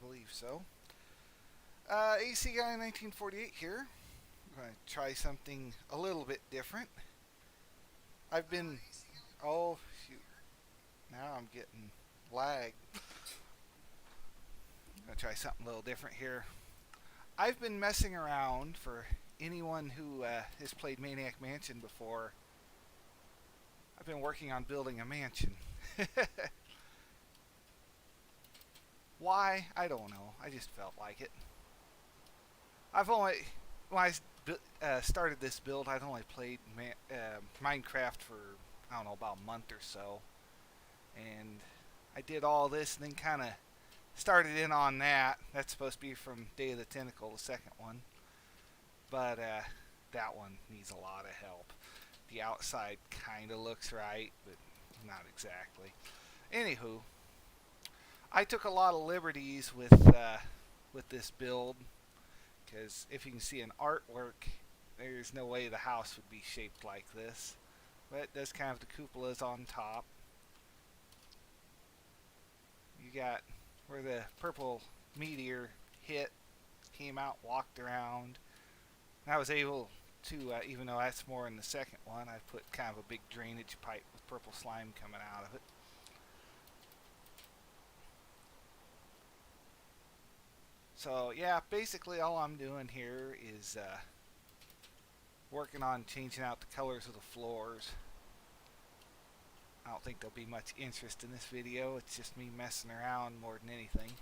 believe so. AC Guy 1948 here. I'm going to try something a little bit different. I've been. Oh, shoot. Now I'm getting lag. I'm going to try something a little different here. I've been messing around, for anyone who has played Maniac Mansion before. I've been working on building a mansion. Why? I don't know. I just felt like it. I've only, when I started this build, I'd only played Minecraft for, I don't know, about a month or so. And I did all this and then kind of started in on that. That's supposed to be from Day of the Tentacle, the second one. But that one needs a lot of help. The outside kind of looks right, but not exactly. Anywho, I took a lot of liberties with this build, because if you can see an artwork, there's no way the house would be shaped like this. But it does kind of the cupolas on top. You got where the purple meteor hit, came out, walked around. And I was able to, even though that's more in the second one, I put kind of a big drainage pipe with purple slime coming out of it. So yeah, basically all I'm doing here is working on changing out the colors of the floors. I don't think there'll be much interest in this video. It's just me messing around more than anything.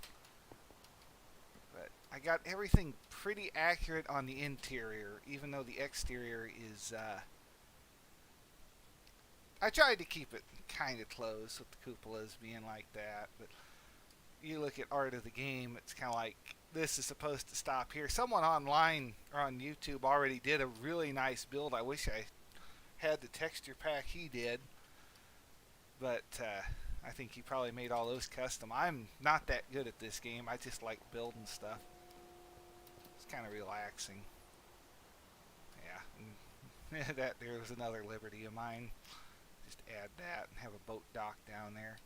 But I got everything pretty accurate on the interior, even though the exterior is... I tried to keep it kind of close with the cupolas being like that, but you look at art of the game, it's kind of like this is supposed to stop here. Someone online or on YouTube already did a really nice build. I wish I had the texture pack he did, but I think he probably made all those custom. I'm not that good at this game. I just like building stuff. It's kind of relaxing. Yeah, that there was another liberty of mine. Just add that and have a boat dock down there.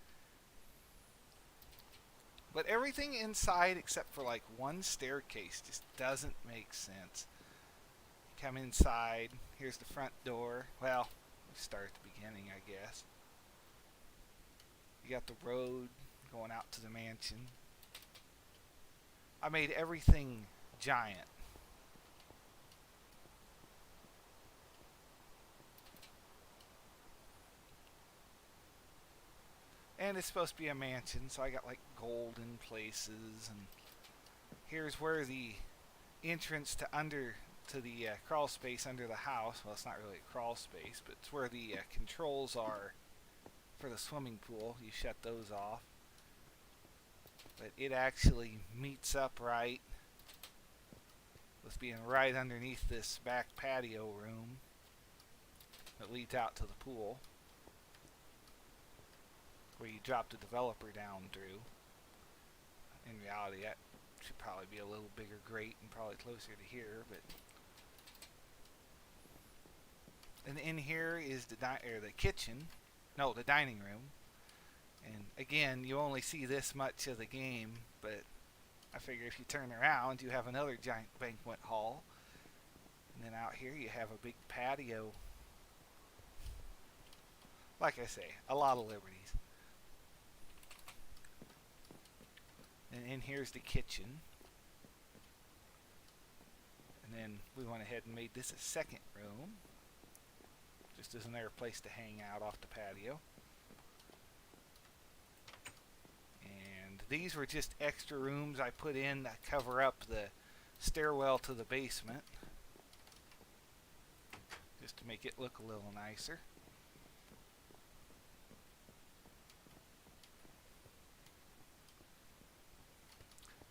But everything inside except for like one staircase just doesn't make sense. You come inside, here's the front door. Well, we start at the beginning, I guess. You got the road going out to the mansion. I made everything giant. And it's supposed to be a mansion, so I got like golden places, and here's where the entrance to the crawl space under the house. Well, it's not really a crawl space, but it's where the controls are for the swimming pool. You shut those off, but it actually meets up right with being right underneath this back patio room that leads out to the pool, where you drop the developer down through. In reality, that should probably be a little bigger grate and probably closer to here, but... And in here is the kitchen. No, the dining room. And again, you only see this much of the game, but I figure if you turn around, you have another giant banquet hall. And then out here you have a big patio. Like I say, a lot of liberties. And here's the kitchen. And then we went ahead and made this a second room, just as another place to hang out off the patio. And these were just extra rooms I put in to cover up the stairwell to the basement, just to make it look a little nicer.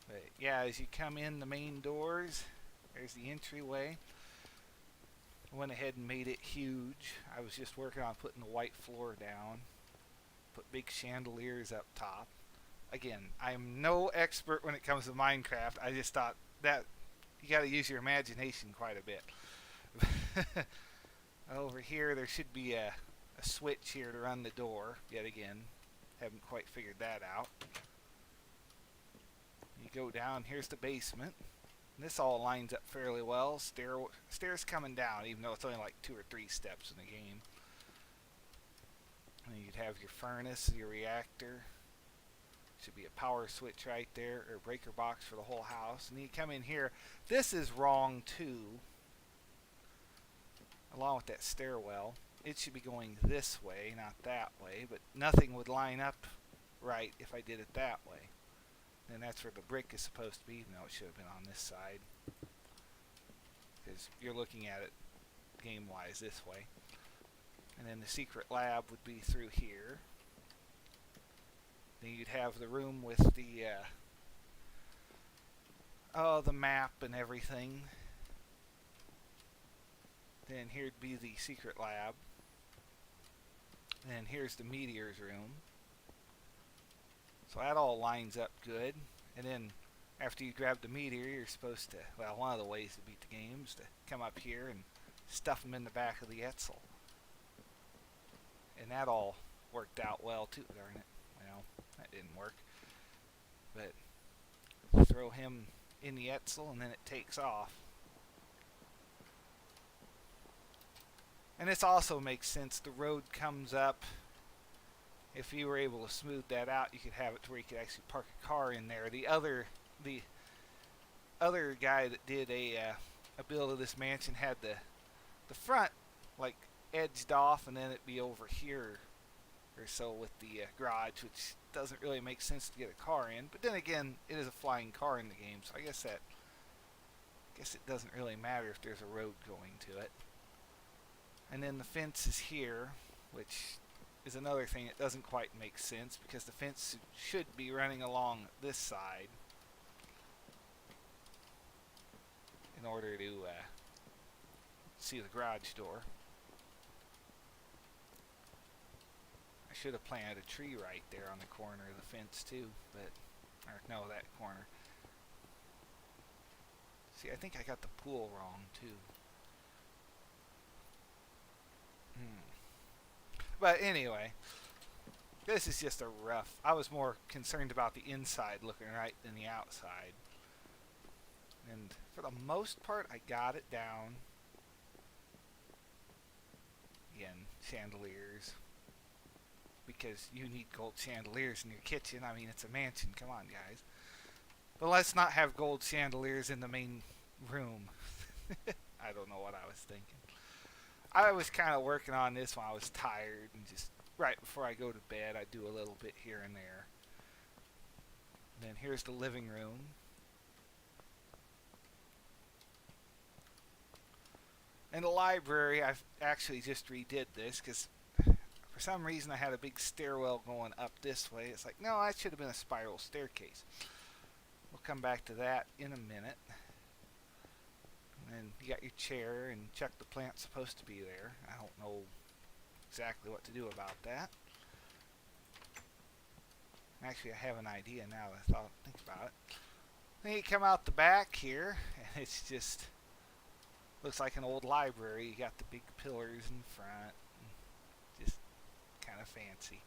But yeah, as you come in the main doors, there's the entryway. I went ahead and made it huge. I was just working on putting the white floor down. Put big chandeliers up top. Again, I'm no expert when it comes to Minecraft. I just thought that you got to use your imagination quite a bit. Over here, there should be a switch here to run the door. Yet again, haven't quite figured that out. You go down. Here's the basement. This all lines up fairly well. Stairs coming down, even though it's only like 2 or 3 steps in the game. And you'd have your furnace, your reactor. Should be a power switch right there, or a breaker box for the whole house. And then you come in here. This is wrong too, along with that stairwell. It should be going this way, not that way, but nothing would line up right if I did it that way. And that's where the brick is supposed to be, even though it should have been on this side, because you're looking at it game-wise this way. And then the secret lab would be through here. Then you'd have the room with the map and everything. Then here'd be the secret lab. And then here's the meteor's room. So that all lines up good. And then after you grab the meteor, you're supposed to, well, one of the ways to beat the game is to come up here and stuff them in the back of the Etzel. And that all worked out well too, darn it. Well, that didn't work. But throw him in the Etzel and then it takes off. And this also makes sense. The road comes up. If you were able to smooth that out, you could have it to where you could actually park a car in there. The other guy that did a build of this mansion had the front like edged off, and then it'd be over here or so with the garage, which doesn't really make sense to get a car in. But then again, it is a flying car in the game, so I guess it doesn't really matter if there's a road going to it. And then the fence is here, which is another thing that doesn't quite make sense, because the fence should be running along this side in order to see the garage door. I should have planted a tree right there on the corner of the fence too, or no, that corner. See, I think I got the pool wrong too. But anyway, this is just a rough. I was more concerned about the inside looking right than the outside. And for the most part, I got it down. Again, chandeliers. Because you need gold chandeliers in your kitchen. I mean, it's a mansion. Come on, guys. But let's not have gold chandeliers in the main room. I don't know what I was thinking. I was kind of working on this when I was tired, and just right before I go to bed, I do a little bit here and there. And then here's the living room. And the library, I've actually just redid this, because for some reason I had a big stairwell going up this way. It's like, no, that should have been a spiral staircase. We'll come back to that in a minute. And you got your chair, and Chuck the Plant's supposed to be there. I don't know exactly what to do about that. Actually, I have an idea now that I think about it. Then you come out the back here, and it's just looks like an old library. You got the big pillars in front. Just kind of fancy.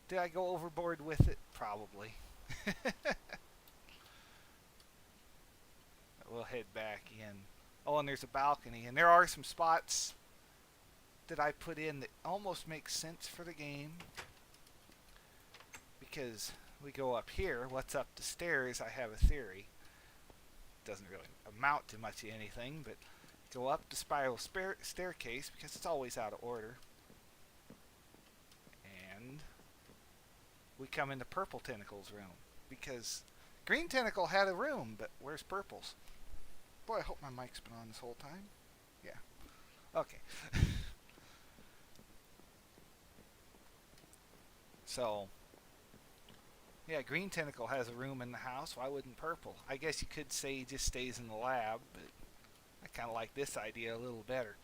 Did I go overboard with it? Probably. We'll head back in. Oh, and there's a balcony. And there are some spots that I put in that almost make sense for the game. Because we go up here. What's up the stairs? I have a theory. Doesn't really amount to much of anything, but go up the spiral staircase because it's always out of order. And we come into Purple Tentacle's room, because Green Tentacle had a room, but where's Purple's? Boy, I hope my mic's been on this whole time. Yeah. Okay. So, yeah, Green Tentacle has a room in the house. Why wouldn't Purple? I guess you could say he just stays in the lab, but I kind of like this idea a little better.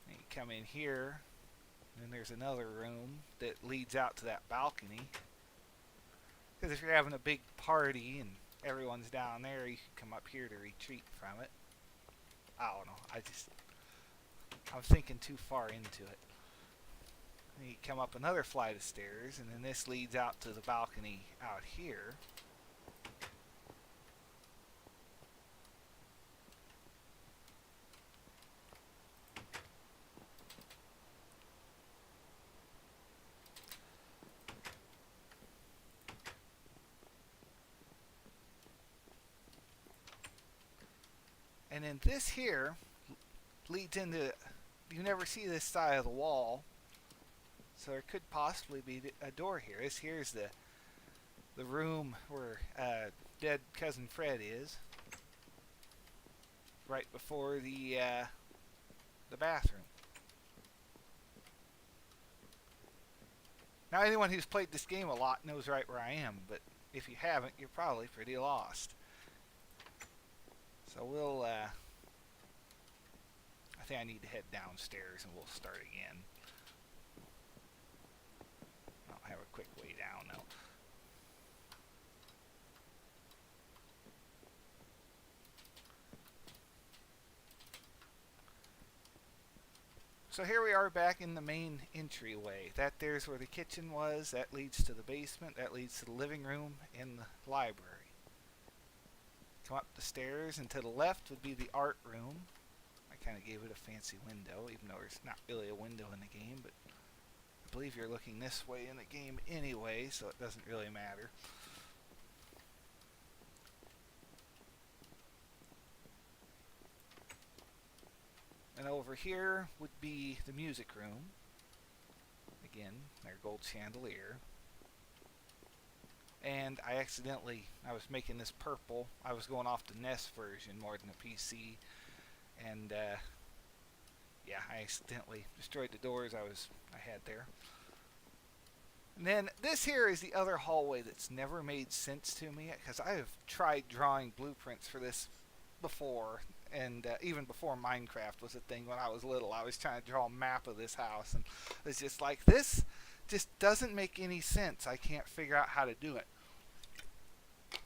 And you come in here. And there's another room that leads out to that balcony. Because if you're having a big party and everyone's down there, you can come up here to retreat from it. I don't know. I'm thinking too far into it. And you come up another flight of stairs, and then this leads out to the balcony out here. And then this here leads into, you never see this side of the wall, so there could possibly be a door here. This here is the room where dead cousin Fred is, right before the bathroom. Now anyone who's played this game a lot knows right where I am, but if you haven't, you're probably pretty lost. So we'll, I think I need to head downstairs and we'll start again. I'll have a quick way down though. So here we are back in the main entryway. That there's where the kitchen was. That leads to the basement. That leads to the living room and the library. Come up the stairs, and to the left would be the art room. I kind of gave it a fancy window, even though there's not really a window in the game, but I believe you're looking this way in the game anyway, so it doesn't really matter. And over here would be the music room. Again, their gold chandelier. And I was making this purple. I was going off the NES version more than the PC. And yeah, I accidentally destroyed the doors I had there. And then this here is the other hallway that's never made sense to me, because I have tried drawing blueprints for this before, and even before Minecraft was a thing when I was little. I was trying to draw a map of this house, and it's just like, this just doesn't make any sense. I can't figure out how to do it.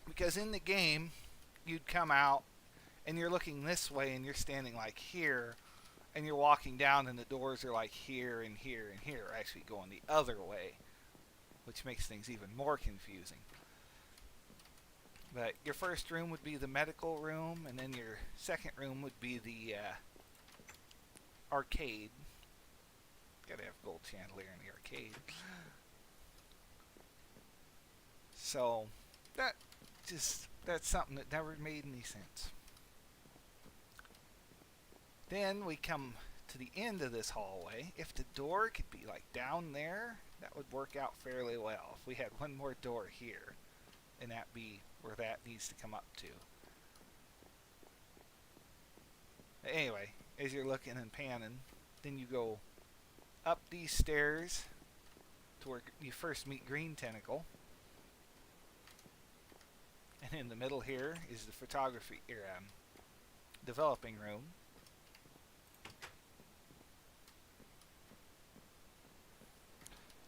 Because in the game, you'd come out, and you're looking this way, and you're standing like here, and you're walking down, and the doors are like here, and here, and here, actually going the other way, which makes things even more confusing. But your first room would be the medical room, and then your second room would be the arcade. Gotta have gold chandelier in the arcade. So that's something that never made any sense. Then we come to the end of this hallway. If the door could be like down there, that would work out fairly well. If we had one more door here, and that be where that needs to come up to. Anyway, as you're looking and panning, then you go up these stairs to where you first meet Green Tentacle. And in the middle here is the photography developing room.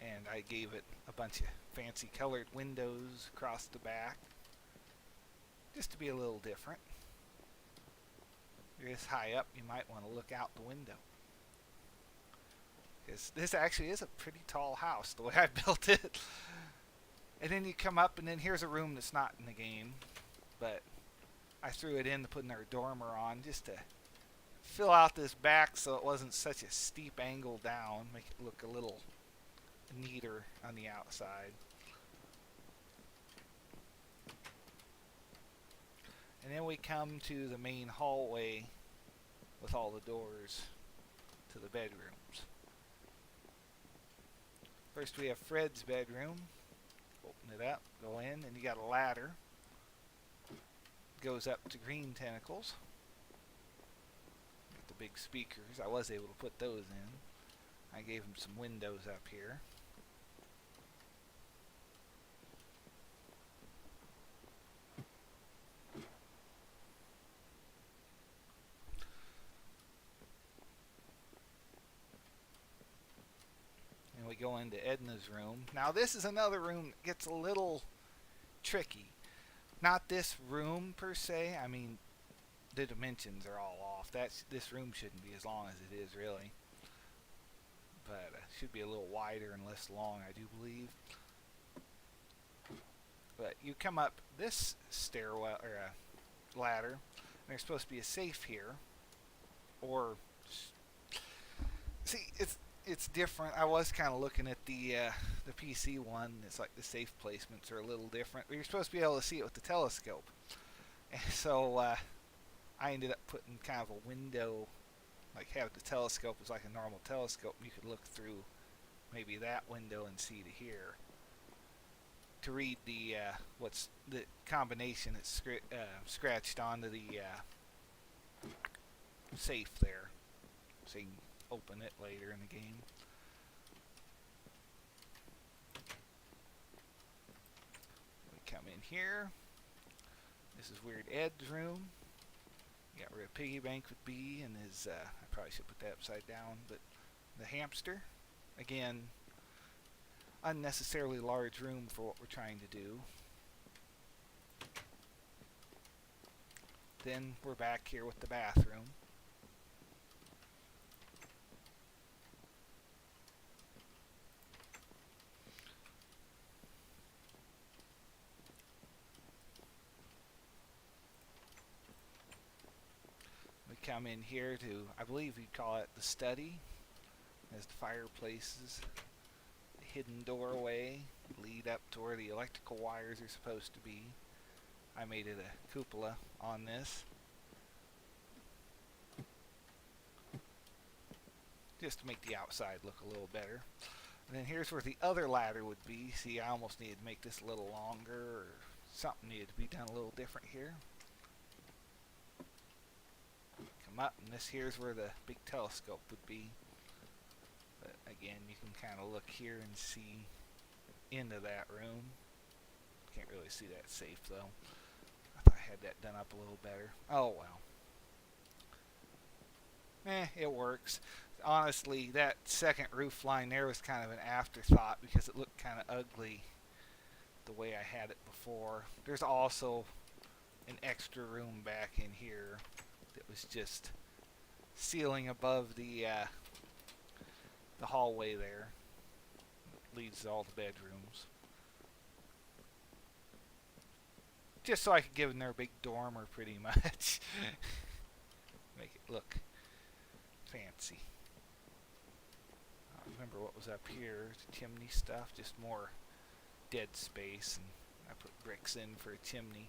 And I gave it a bunch of fancy colored windows across the back, just to be a little different. You're this high up, you might want to look out the window. Because this actually is a pretty tall house, the way I built it. And then you come up, and then here's a room that's not in the game, but I threw it in to put our dormer on, just to fill out this back so it wasn't such a steep angle down, make it look a little neater on the outside. And then we come to the main hallway with all the doors to the bedrooms. First we have Fred's bedroom. Open it up, go in, and you got a ladder. Goes up to Green Tentacles. Got the big speakers. I was able to put those in. I gave him some windows up here. We go into Edna's room. Now this is another room that gets a little tricky. Not this room per se. I mean, the dimensions are all off. This room shouldn't be as long as it is, really. But should be a little wider and less long, I do believe. But you come up this stairwell or ladder, and there's supposed to be a safe here, or see, it's different. I was kind of looking at the PC one. It's like the safe placements are a little different. But you're supposed to be able to see it with the telescope, and so I ended up putting kind of a window, like have the telescope as like a normal telescope. You could look through maybe that window and see to here to read the what's the combination that's scratched onto the safe there, so you can open it later in the game. We come in here. This is Weird Ed's room. You got where a piggy bank would be, and his I probably should put that upside down, but the hamster. Again, unnecessarily large room for what we're trying to do. Then we're back here with the bathroom. We come in here to, I believe we call it the study. There's the fireplaces. Hidden doorway lead up to where the electrical wires are supposed to be. I made it a cupola on this just to make the outside look a little better. And then here's where the other ladder would be. See, I almost needed to make this a little longer, or something needed to be done a little different here. Come up, and this here's where the big telescope would be. But again, you can kind of look here and see into that room. Can't really see that safe though. I thought I had that done up a little better. Oh well. It works. Honestly, that second roof line there was kind of an afterthought because it looked kind of ugly the way I had it before. There's also an extra room back in here that was just ceiling above the hallway there. It leads to all the bedrooms. Just so I could give them their big dormer pretty much. Make it look fancy. I don't remember what was up here. Chimney stuff, just more dead space, and I put bricks in for a chimney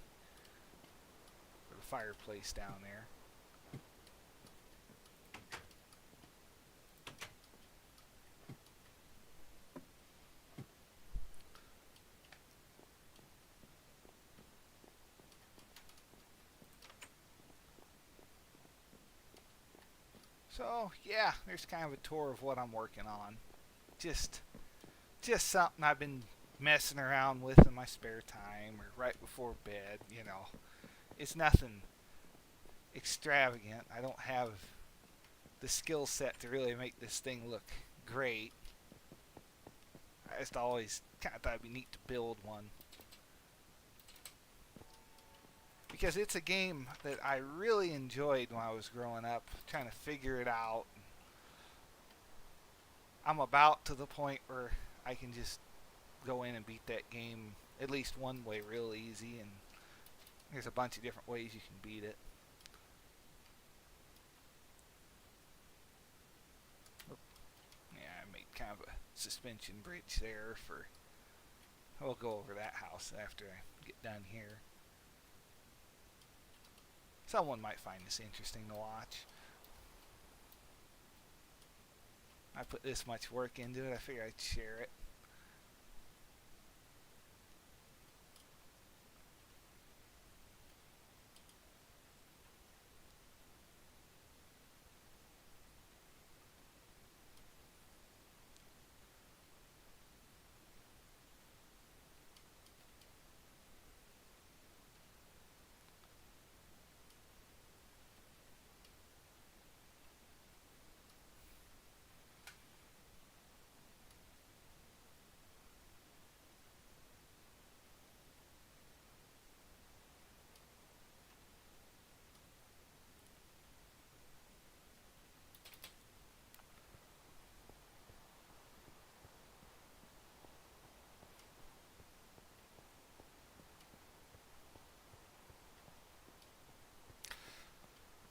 for the fireplace down there. So yeah, there's kind of a tour of what I'm working on. Just something I've been messing around with in my spare time or right before bed, you know. It's nothing extravagant. I don't have the skill set to really make this thing look great. I just always kind of thought it'd be neat to build one. Because it's a game that I really enjoyed when I was growing up, trying to figure it out. I'm about to the point where I can just go in and beat that game at least one way real easy, and there's a bunch of different ways you can beat it. Yeah, I made kind of a suspension bridge there for... We'll go over that house after I get done here. Someone might find this interesting to watch. I put this much work into it, I figure I'd share it.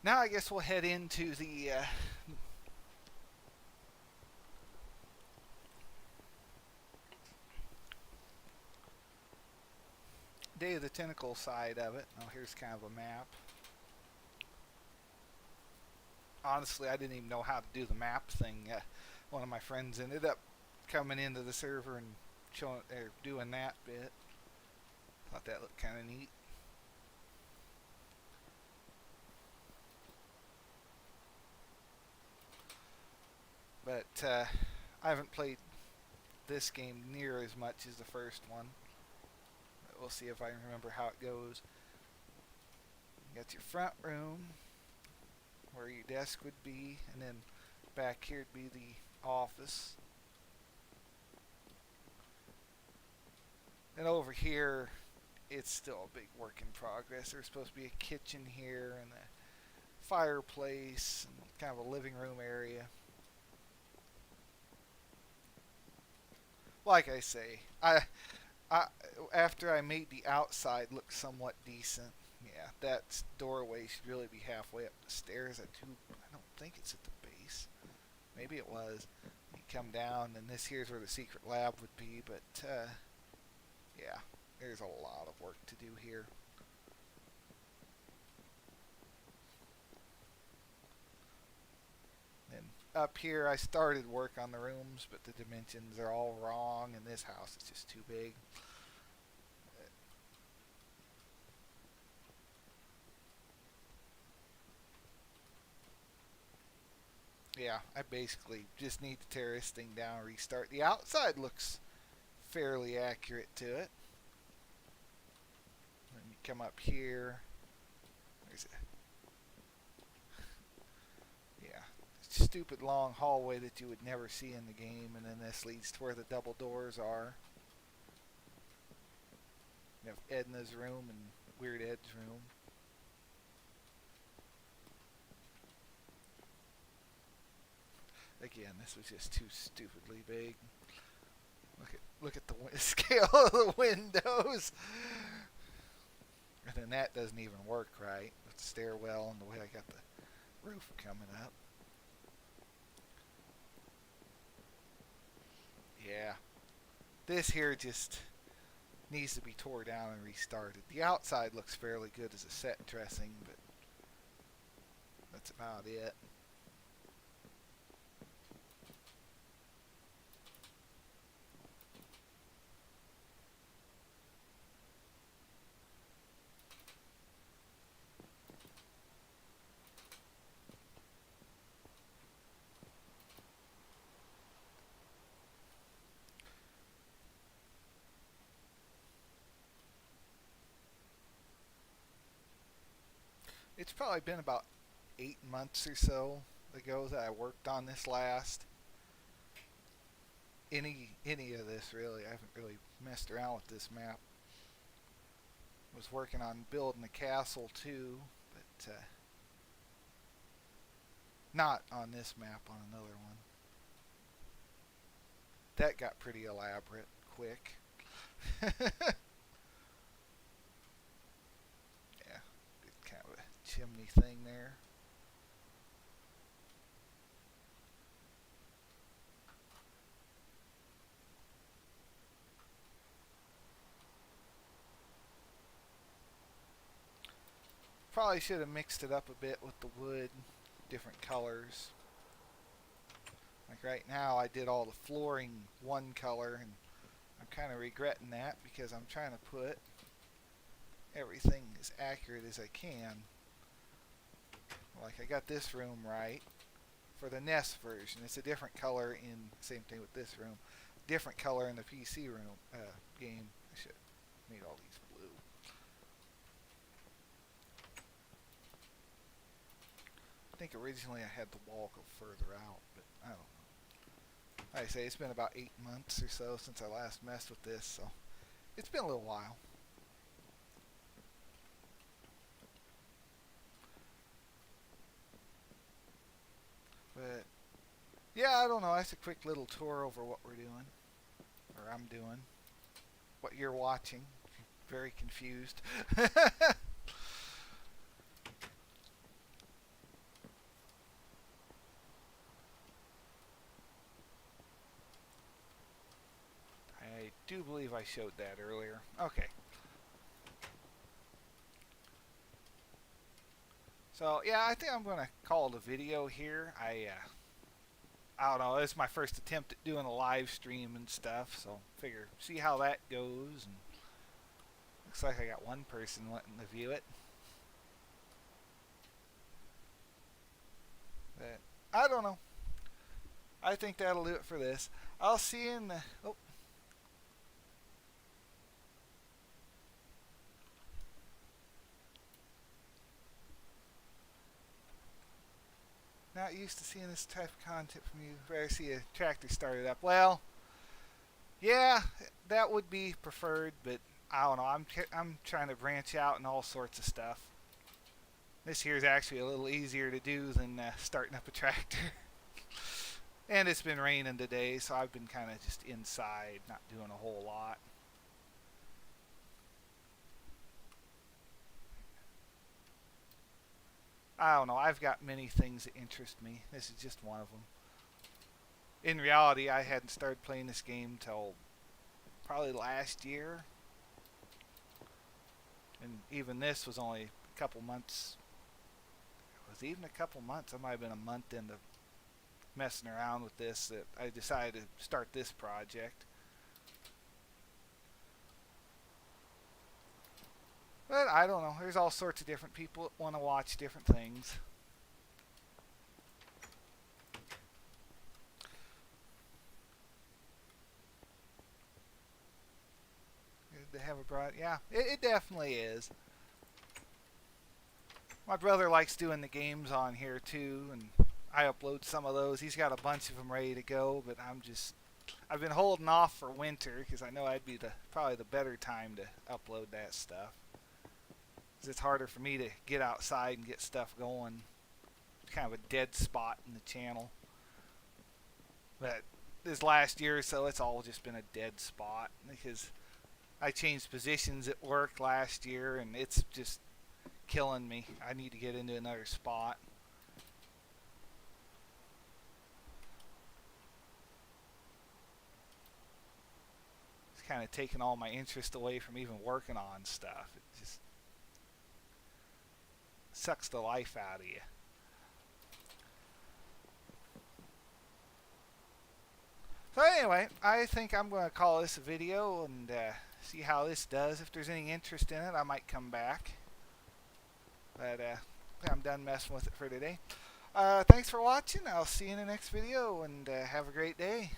now I guess we'll head into the Day of the Tentacle side of it. Oh, here's kind of a map. Honestly, I didn't even know how to do the map thing. One of my friends ended up coming into the server and showing or doing that bit. Thought that looked kind of neat. But I haven't played this game near as much as the first one. But we'll see if I can remember how it goes. You got your front room where your desk would be, and then back here would be the office. And over here, it's still a big work in progress. There's supposed to be a kitchen here and a fireplace and kind of a living room area. Like I say, I after I made the outside look somewhat decent, yeah, that doorway should really be halfway up the stairs. I don't think it's at the base. Maybe it was. You come down, and this here's where the secret lab would be, but yeah, there's a lot of work to do here. And up here, I started work on the rooms, but the dimensions are all wrong, and this house is just too big. Yeah, I basically just need to tear this thing down and restart. The outside looks fairly accurate to it. Then you come up here. There's a yeah, stupid long hallway that you would never see in the game, and then this leads to where the double doors are. You have Edna's room and Weird Ed's room. Again, this was just too stupidly big. Look at the scale of the windows. And then that doesn't even work right with the stairwell and the way I got the roof coming up. Yeah. This here just needs to be tore down and restarted. The outside looks fairly good as a set dressing, but that's about it. It's probably been about 8 months or so ago that I worked on this last. Any of this really. I haven't really messed around with this map. Was working on building a castle too, but not on this map, on another one. That got pretty elaborate quick. Yeah, kind of a chimney thing there. Probably should have mixed it up a bit with the wood, different colors. Like right now I did all the flooring one color, and I'm kind of regretting that because I'm trying to put everything as accurate as I can. Like I got this room right. For the NES version, it's a different color in, same thing with this room, different color in the PC room game. I should have made all these blue. I think originally I had the wall go further out, but I don't know. Like I say, it's been about 8 months or so since I last messed with this, so it's been a little while. But yeah, I don't know. That's a quick little tour over what we're doing, or I'm doing, what you're watching. Very confused. do believe I showed that earlier. Okay. So yeah, I think I'm gonna call it a video here. I don't know. It's my first attempt at doing a live stream and stuff, so figure see how that goes. And looks like I got one person wanting to view it. But I don't know. I think that'll do it for this. I'll see you in the. Oh. Not used to seeing this type of content from you. Rather see a tractor started up. Well, yeah, that would be preferred, but I don't know. I'm trying to branch out and all sorts of stuff. This here is actually a little easier to do than starting up a tractor. And it's been raining today, so I've been kind of just inside, not doing a whole lot. I don't know. I've got many things that interest me. This is just one of them. In reality, I hadn't started playing this game till probably last year. And even this was only a couple months. It was even a couple months. I might have been a month into messing around with this that I decided to start this project. But I don't know. There's all sorts of different people that want to watch different things. Good to have a broad. Yeah, it definitely is. My brother likes doing the games on here too, and I upload some of those. He's got a bunch of them ready to go, but I've been holding off for winter because I know I'd be probably the better time to upload that stuff. It's harder for me to get outside and get stuff going. It's kind of a dead spot in the channel. But this last year or so, it's all just been a dead spot because I changed positions at work last year, and it's just killing me. I need to get into another spot. It's kind of taking all my interest away from even working on stuff. It just sucks the life out of you. So anyway, I think I'm going to call this a video and see how this does. If there's any interest in it, I might come back. But I'm done messing with it for today. Thanks for watching. I'll see you in the next video, and have a great day.